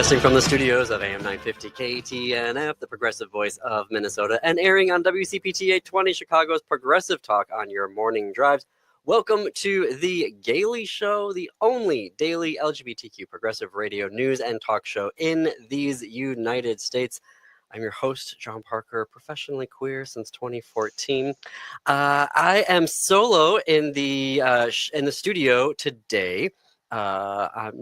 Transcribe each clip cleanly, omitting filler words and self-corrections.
Broadcasting from the studios of AM 950 KTNF, the progressive voice of Minnesota, and airing on WCPT 820, Chicago's progressive talk on your morning drives. Welcome to the Gailey Show, the only daily LGBTQ progressive radio news and talk show in these United States. I'm your host, John Parker, professionally queer since 2014. I am solo in the studio today.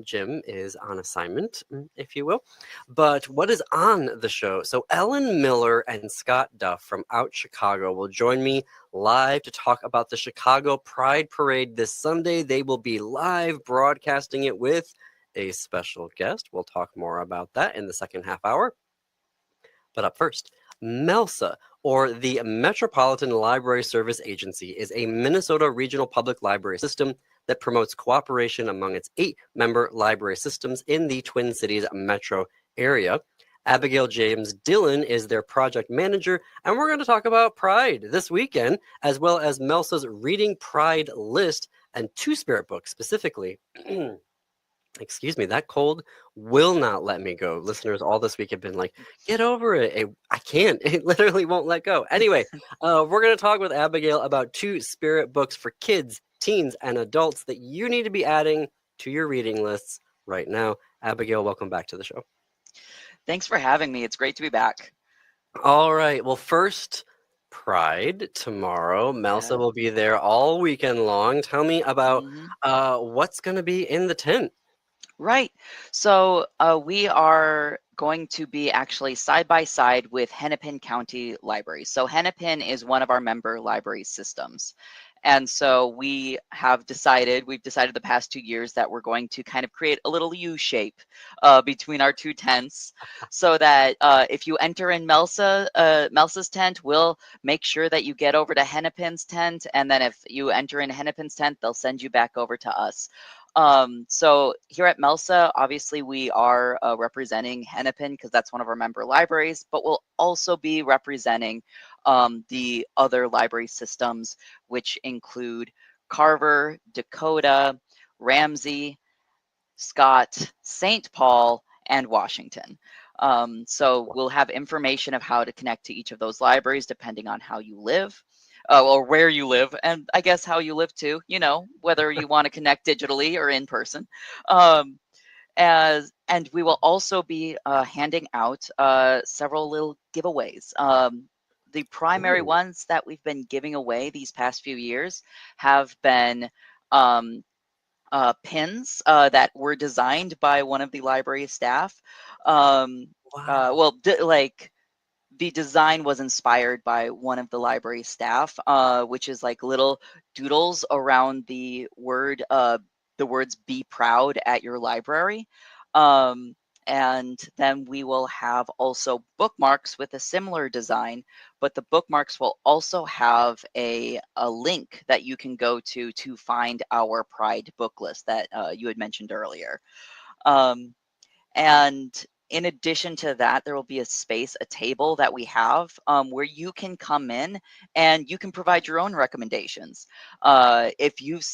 Jim is on assignment, if you will. But what is on the show? So Ellen Miller and Scott Duff from Out Chicago will join me live to talk about the Chicago Pride Parade this Sunday. They will be live broadcasting it with a special guest. We'll talk more about that in the second half hour. But up first, MELSA, or the Metropolitan Library Service Agency, is a Minnesota regional public library system that promotes cooperation among its 8-member library systems in the Twin Cities metro area. Abigail James Dillon is their project manager, and we're going to talk about Pride this weekend, as well as MELSA's Reading Pride list and Two-Spirit books specifically. Excuse me, that cold will not let me go. Listeners all this week have been like, get over it. I can't. It literally won't let go. Anyway, we're going to talk with Abigail about Two-Spirit books for kids, teens, and adults that you need to be adding to your reading lists right now. Abigail, welcome back to the show. Thanks for having me. It's great to be back. All right. Well, first, Pride tomorrow. MELSA will be there all weekend long. Tell me about what's going to be in the tent. Right. So we are going to be actually side by side with Hennepin County Library. So Hennepin is one of our member library systems. And so we've decided the past 2 years that we're going to kind of create a little U shape between our two tents so that if you enter in MELSA's tent, we'll make sure that you get over to Hennepin's tent. And then if you enter in Hennepin's tent, they'll send you back over to us. So here at MELSA, obviously we are representing Hennepin because that's one of our member libraries, but we'll also be representing the other library systems, which include Carver, Dakota, Ramsey, Scott, St. Paul, and Washington. So we'll have information of how to connect to each of those libraries depending on how you live. Or where you live, and I guess how you live too, whether you want to connect digitally or in person. And we will also be handing out several little giveaways. The primary ones that we've been giving away these past few years have been pins that were designed by one of the library staff. The design was inspired by one of the library staff, which is like little doodles around the words "be proud" at your library. And then we will have also bookmarks with a similar design, but the bookmarks will also have a link that you can go to find our Pride book list that you had mentioned earlier. And in addition to that, there will be a table that we have where you can come in and you can provide your own recommendations. If you've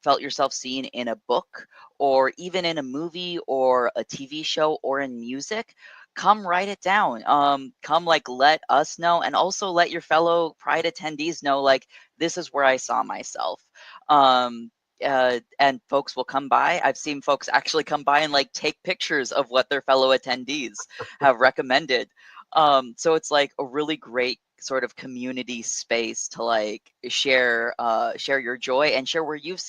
felt yourself seen in a book or even in a movie or a TV show or in music, come write it down. Come let us know, and also let your fellow Pride attendees know, this is where I saw myself. And folks will come by. I've seen folks actually come by and take pictures of what their fellow attendees have recommended. So it's a really great sort of community space to share your joy and share where you've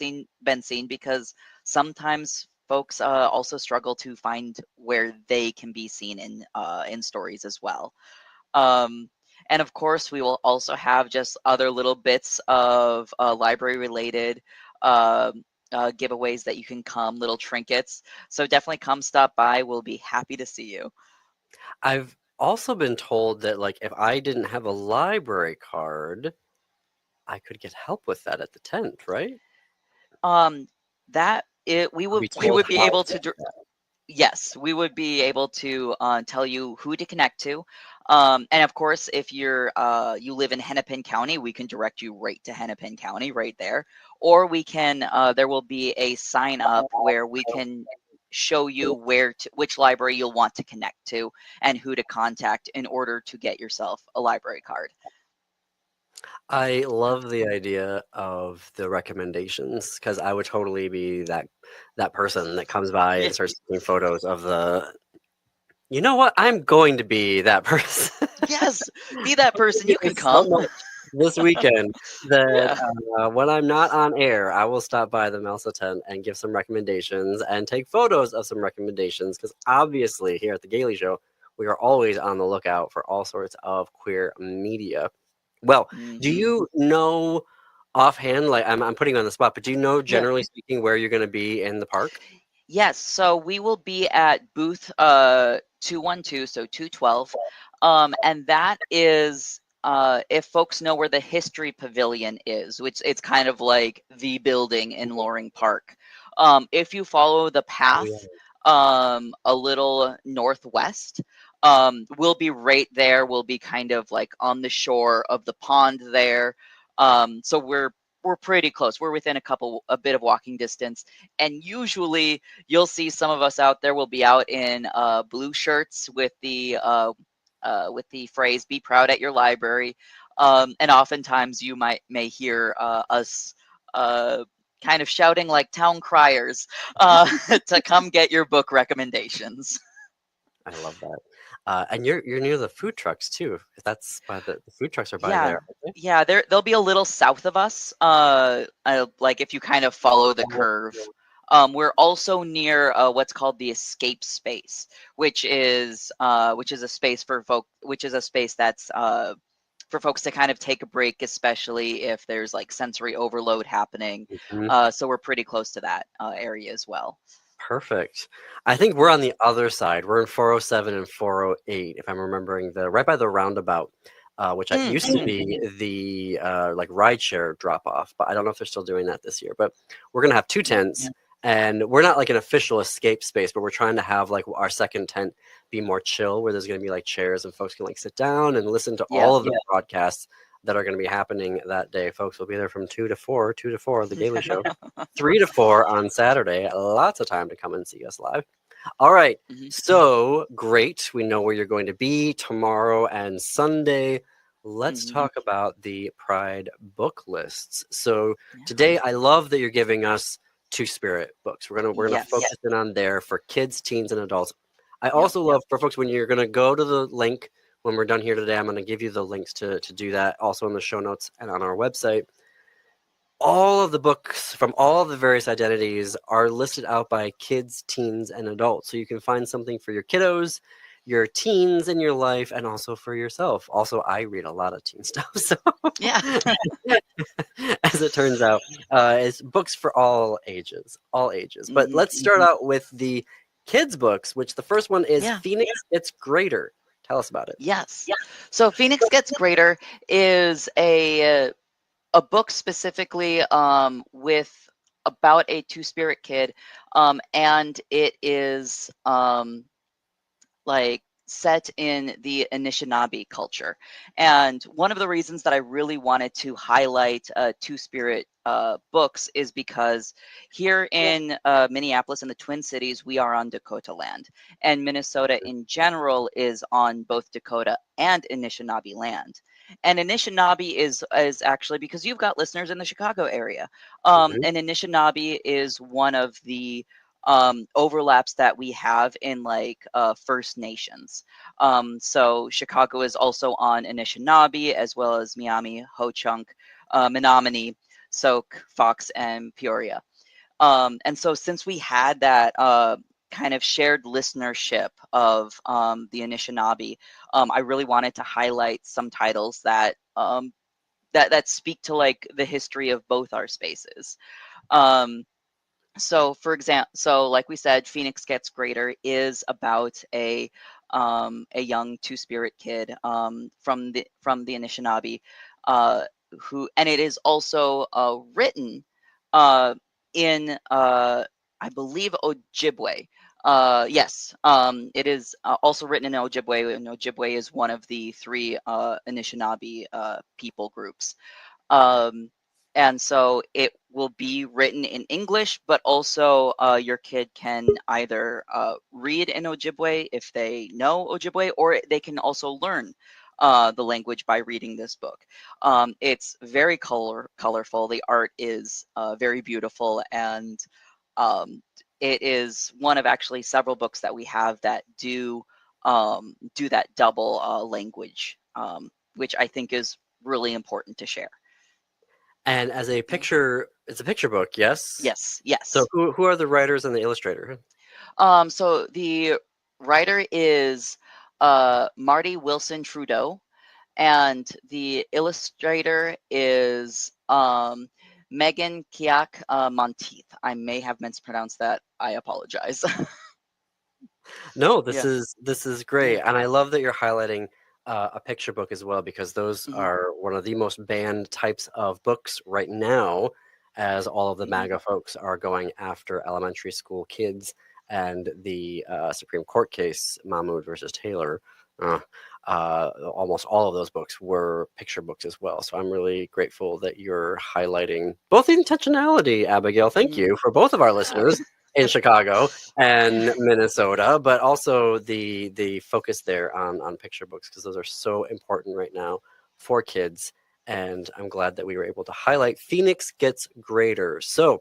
been seen, because sometimes folks also struggle to find where they can be seen in stories as well. And of course, we will also have just other little bits of library related giveaways that you can come, little trinkets. So definitely come stop by. We'll be happy to see you. I've also been told that if I didn't have a library card, I could get help with that at the tent, right? We would be able to. Yes, we would be able to tell you who to connect to. And of course, if you live in Hennepin County, we can direct you right to Hennepin County right there. Or we can, there will be a sign up where we can show you which library you'll want to connect to and who to contact in order to get yourself a library card. I love the idea of the recommendations because I would totally be that person that comes by Yeah. and starts taking photos of the. You know what? I'm going to be that person. Yes, be that person. You Doing can so come. much this weekend that Yeah. when I'm not on air, I will stop by the MELSA tent and give some recommendations and take photos of some recommendations because obviously here at the Gailey Show, we are always on the lookout for all sorts of queer media. Well, do Hmm. you know offhand, like I'm putting you on the spot, but do you know Yeah. generally speaking where you're going to be in the park? Yes, so we will be at booth 212, so 212. And that is if folks know where the History Pavilion is, which it's kind of like the building in Loring Park. If you follow the Oh, yeah. path a little northwest, we'll be right there. We'll be kind of like on the shore of the pond there. So we're pretty close. We're within a bit of walking distance, and usually you'll see some of us out there. We'll be out in blue shirts with the phrase "Be proud at your library," and oftentimes you may hear us kind of shouting like town criers to come get your book recommendations. I love that. And you're near the food trucks too. If that's by the food trucks are by Yeah. there, aren't Yeah, they'll be a little south of us. Like if you kind of follow the curve. We're also near what's called the escape space, which is a space that's for folks to kind of take a break, especially if there's like sensory overload happening. they? Mhm. So we're pretty close to that area as well. Perfect. I think we're on the other side. We're in 407 and 408, if I'm remembering right by the roundabout, which used to Mm-hmm. be the like rideshare drop off, but I don't know if they're still doing that this year. But we're gonna have two tents, and we're not like an official escape space, but we're trying to have like our second tent be more chill, where there's gonna be like chairs and folks can like sit down and listen to Yeah. all of the broadcasts that are going to be happening that day. Folks will be there from 2 to 4, The Daily Show. 3 to 4 on Saturday. Lots of time to come and see us live. All right. Mhm. So great. We know where you're going to be tomorrow and Sunday. Let's Mhm. talk about the Pride book lists. So Yeah. today I love that you're giving us Two Spirit books. We're gonna Yes. focus in on there for kids, teens, and adults. I Yep. also love for folks when you're gonna go to the link when we're done here today. I'm gonna give you the links to do that also in the show notes and on our website. All of the books from all of the various identities are listed out by kids, teens, and adults. So you can find something for your kiddos, your teens in your life, and also for yourself. Also, I read a lot of teen stuff. So, Yeah. as it turns out, it's books for all ages, all ages. But Mhm. let's start out with the kids' books, which the first one is Yeah. Phoenix Gets Greater. Tell us about it. Yes. So Phoenix Gets Greater is a book specifically with about a two-spirit kid, and it is like set in the Anishinaabe culture. And one of the reasons that I really wanted to highlight Two Spirit books is because here in Minneapolis and the Twin Cities, we are on Dakota land. And Minnesota in general is on both Dakota and Anishinaabe land. And Anishinaabe is actually, because you've got listeners in the Chicago area, Mhm. and Anishinaabe is one of the overlaps that we have in like First Nations. So Chicago is also on Anishinaabe as well as Miami, Ho Chunk, Menominee, Sauk, Fox, and Peoria. And so since we had that kind of shared listenership of the Anishinaabe, I really wanted to highlight some titles that speak to like the history of both our spaces. Um, so for example, so like we said, Phoenix Gets Greater is about a young two-spirit kid from the Anishinaabe, uh, who, and it is also written uh, in I believe Ojibwe. Yes, it is also written in Ojibwe, and Ojibwe is one of the three Anishinaabe people groups. Um, And so it will be written in English, but also your kid can either read in Ojibwe if they know Ojibwe, or they can also learn the language by reading this book. It's very colorful. The art is very beautiful, and it is one of actually several books that we have that do that double language, which I think is really important to share. And as a picture, it's a picture book, yes? Yes, So yes. who are the writers and the illustrator? So the writer is Marty Wilson Trudeau, and the illustrator is Megan Kiak Monteith. I may have mispronounced that. I apologize. No, this Yeah. is great, Yeah. and I love that you're highlighting a picture book as well, because those Hmm. are one of the most banned types of books right now, as all of the Hmm. MAGA folks are going after elementary school kids, and the Supreme Court case Mahmoud versus Taylor. Uh, Almost all of those books were picture books as well. So I'm really grateful that you're highlighting both the intentionality, Abigail. Thank Hmm. you for both of our Yeah. listeners in Chicago and Minnesota, but also the focus there on picture books, because those are so important right now for kids. And I'm glad that we were able to highlight Phoenix Gets Greater. So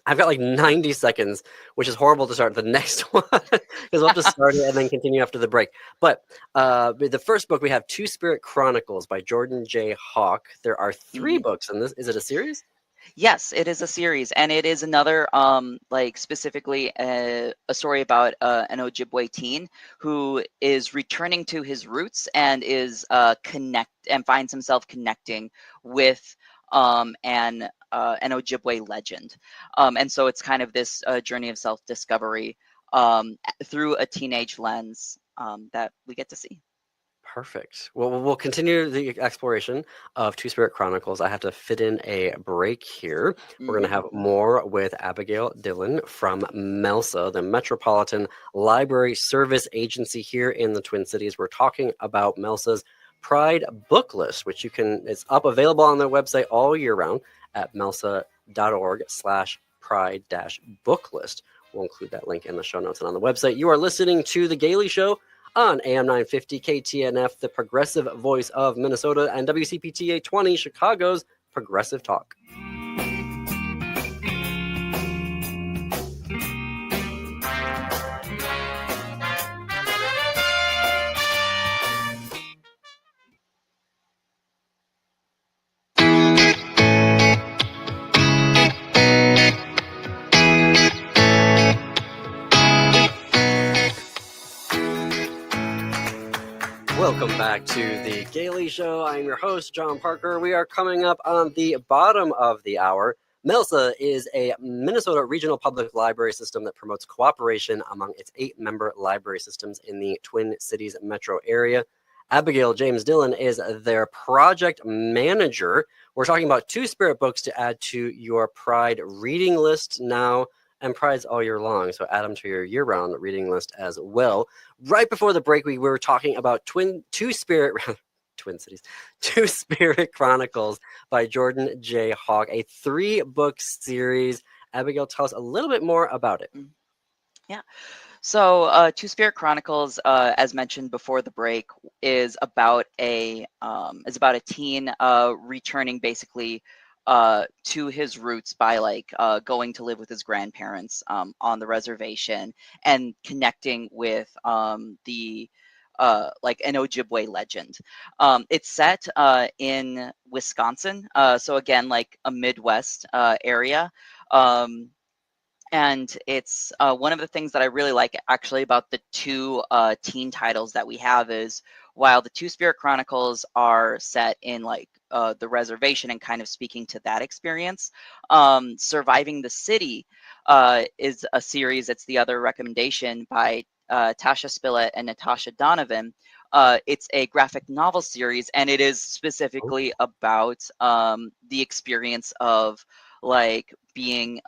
I've got like 90 seconds, which is horrible to start the next one, because we'll have to start it and then continue after the break. But the first book, we have Two Spirit Chronicles by Jordan J. Hawk. There are three Hmm. books in this. Is it a series? Yes, it is a series, and it is another like specifically a story about an Ojibwe teen who is returning to his roots and is finds himself connecting with an Ojibwe legend, and so it's kind of this journey of self-discovery through a teenage lens that we get to see. Perfect. Well, we'll continue the exploration of Two Spirit Chronicles. I have to fit in a break here. We're going to Hmm. have more with Abigail Dillon from MELSA, the Metropolitan Library Service Agency here in the Twin Cities. We're talking about MELSA's Pride Book List, which it's available on their website all year round at melsa.org/pride-book list. We'll include that link in the show notes and on the website. You are listening to The Gailey Show on AM 950 KTNF, the progressive voice of Minnesota, and WCPT 820, Chicago's Progressive Talk. Welcome back to The Gailey Show. I'm your host, John Parker. We are coming up on the bottom of the hour. MELSA is a Minnesota regional public library system that promotes cooperation among its 8-member library systems in the Twin Cities metro area. Abigail James Dillon is their project manager. We're talking about Two Spirit books to add to your Pride reading list now, and Pride's all year long, so add them to your year-round reading list as well. Right before the break, we were talking about Two Spirit Chronicles by Jordan J. Hawk, a 3-book series. Abigail, tell us a little bit more about it. Yeah. So, Two Spirit Chronicles, as mentioned before the break, is about a teen returning basically to his roots by going to live with his grandparents on the reservation and connecting with the like an Ojibwe legend. It's set in Wisconsin, so again, like a Midwest area. And it's one of the things that I really like actually about the two teen titles that we have is, while the Two Spirit Chronicles are set in the reservation and kind of speaking to that experience, Surviving the City is a series. It's the other recommendation by Tasha Spillett and Natasha Donovan. It's a graphic novel series, and it is specifically about the experience of being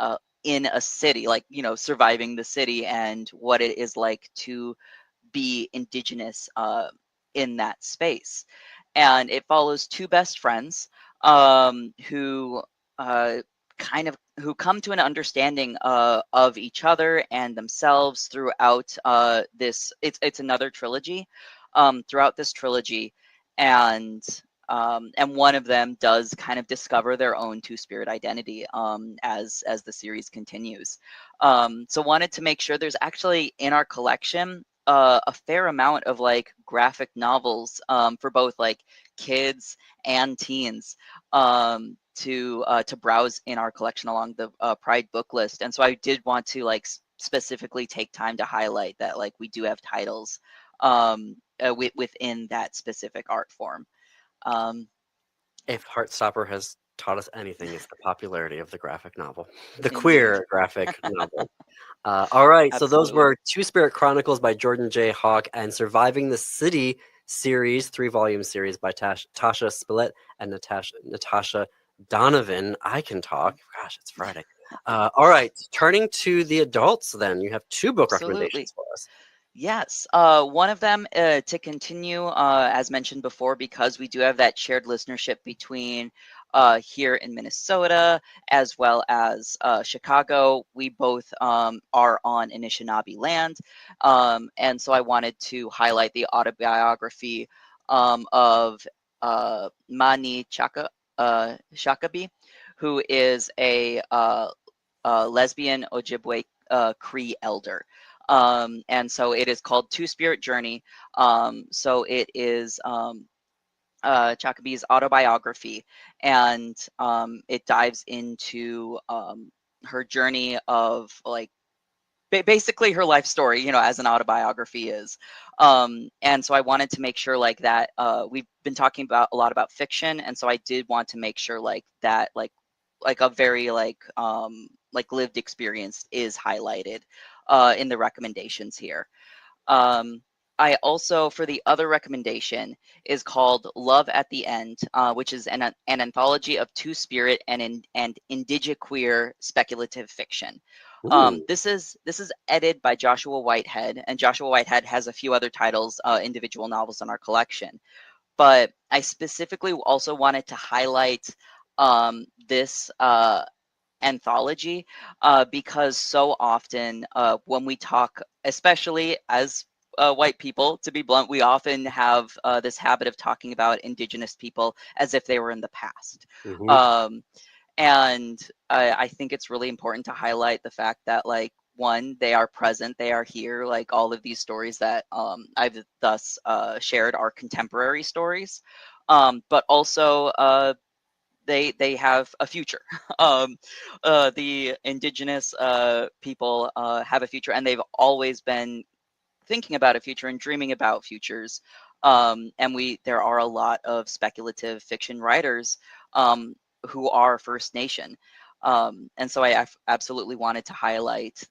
in a city, surviving the city and what it is like to be indigenous in that space. And it follows two best friends who kind of who come to an understanding of each other and themselves throughout this. It's another trilogy, throughout this trilogy, and one of them does kind of discover their own two-spirit identity as the series continues. So wanted to make sure there's actually in our collection a fair amount of like graphic novels for both like kids and teens to browse in our collection along the Pride book list. And so I did want to like specifically take time to highlight that like we do have titles within that specific art form. If Heartstopper has taught us anything, it's the popularity of the graphic novel, the Indeed. queer graphic novel. All right, so those Absolutely. were Two Spirit Chronicles by Jordan J. Hawk and Surviving the City series, 3-volume series by Tasha Spillett and Natasha Donovan. I can talk. Gosh, it's Friday. All right, turning to the adults then. You have 2 book Absolutely. recommendations for us. Yes, one of them to continue, as mentioned before, because we do have that shared listenership between here in Minnesota as well as Chicago. We both are on Anishinaabe land, and so I wanted to highlight the autobiography of Mani Shakabi, who is a lesbian Ojibwe Cree elder. And so it is called Two Spirit Journey. So it is Chakabi's autobiography, and it dives into her journey of like basically her life story, you know, as an autobiography is. And so I wanted to make sure like that we've been talking about a lot about fiction, and so I did want to make sure like that like a very like lived experience is highlighted in the recommendations here. Um, I also, for the other recommendation, is called Love at the End, which is an anthology of two-spirit and indigiqueer speculative fiction. Ooh. This is edited by Joshua Whitehead, and Joshua Whitehead has a few other titles, individual novels in our collection. But I specifically also wanted to highlight this anthology because so often when we talk, especially as white people, to be blunt, we often have this habit of talking about indigenous people as if they were in the past. Mhm. Um, and I think it's really important to highlight the fact that like one, they are present, they are here. Like all of these stories that I've thus shared are contemporary stories, but also they have a future. um, the indigenous people have a future, and they've always been thinking about a future and dreaming about futures. And there are a lot of speculative fiction writers um, who are First Nation. And so I absolutely wanted to highlight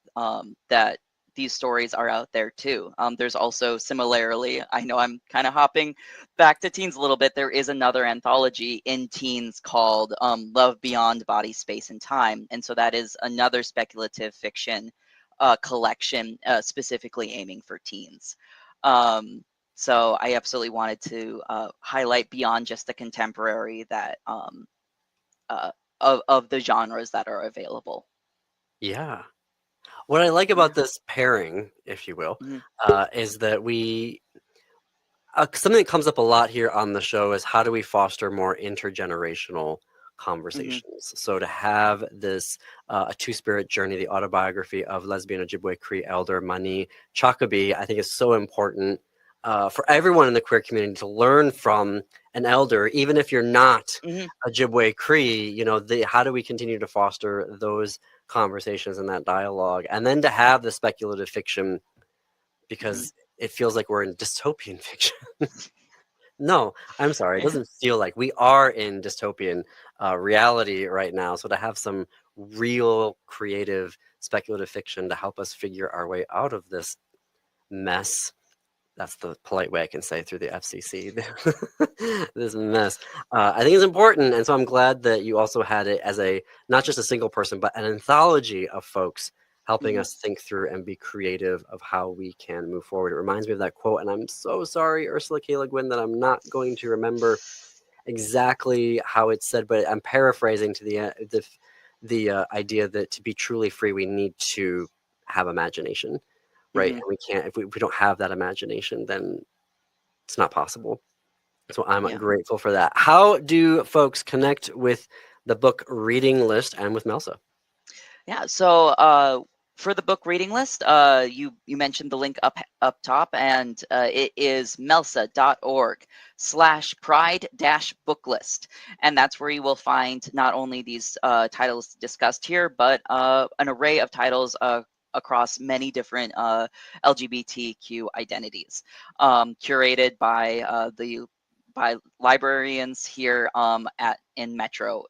that these stories are out there too. There's also similarly, I know I'm kind of hopping back to teens a little bit. There is another anthology in teens called Love Beyond Body, Space, and Time. And so that is another speculative fiction collection specifically aiming for teens. So I absolutely wanted to highlight beyond just the contemporary that uh, of the genres that are available. Yeah. What I like Yeah. about this pairing, if you will, Mhm. is that something that comes up a lot here on the show is how do we foster more intergenerational Mhm. conversations. So to have this a two-spirit journey, the autobiography of lesbian Ojibwe Cree elder Mani Chakabi, I think is so important for everyone in the queer community to learn from an elder, even if you're not Mhm. Ojibwe Cree. You know, how do we continue to foster those conversations and that dialogue, and then to have the speculative fiction Mhm. because it feels like we're in dystopian fiction. No, I'm sorry. It Yeah. doesn't feel like we are in dystopian reality right now. So to have some real creative speculative fiction to help us figure our way out of this mess. That's the polite way I can say through the FCC. This mess. I think it's important, and so I'm glad that you also had it as a not just a single person, but an anthology of folks helping Mhm. us think through and be creative of how we can move forward. It reminds me of that quote, and I'm so sorry, Ursula K. Le Guin, that I'm not going to remember exactly how it's said, but I'm paraphrasing to the idea that to be truly free, we need to have imagination, right? And we can't, if we don't have that imagination, then it's not possible. So I'm Yeah. grateful for that. How do folks connect with the book reading list and with MELSA? Yeah. So for the book reading list, you mentioned the link up top, and it is melsa.org/pride-booklist, and that's where you will find not only these titles discussed here, but an array of titles across many different LGBTQ identities, curated by librarians here in the metro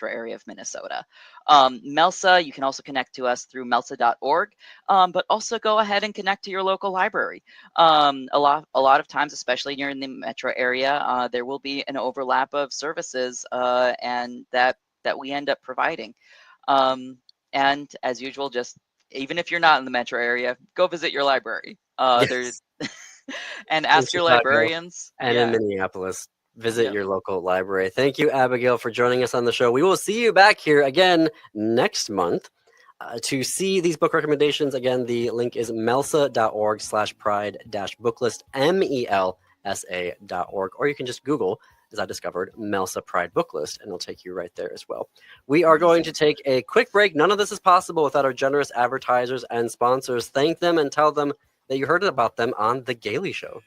area of Minnesota. MELSA, you can also connect to us through melsa.org, but also go ahead and connect to your local library. A lot of times, especially here in the metro area, there will be an overlap of services and that we end up providing. And as usual, just even if you're not in the metro area, go visit your library. Yes. And In ask your Chicago librarians. and in Yeah. Minneapolis. Visit Yep. your local library. Thank you, Abigail, for joining us on the show. We will see you back here again next month. To see these book recommendations, again, the link is melsa.org/pride-booklist, MELSA.org, or you can just Google, as I discovered, MELSA Pride Book List, and it'll take you right there as well. We are going to take a quick break. None of this is possible without our generous advertisers and sponsors. Thank them and tell them that you heard about them on The Gaily Show.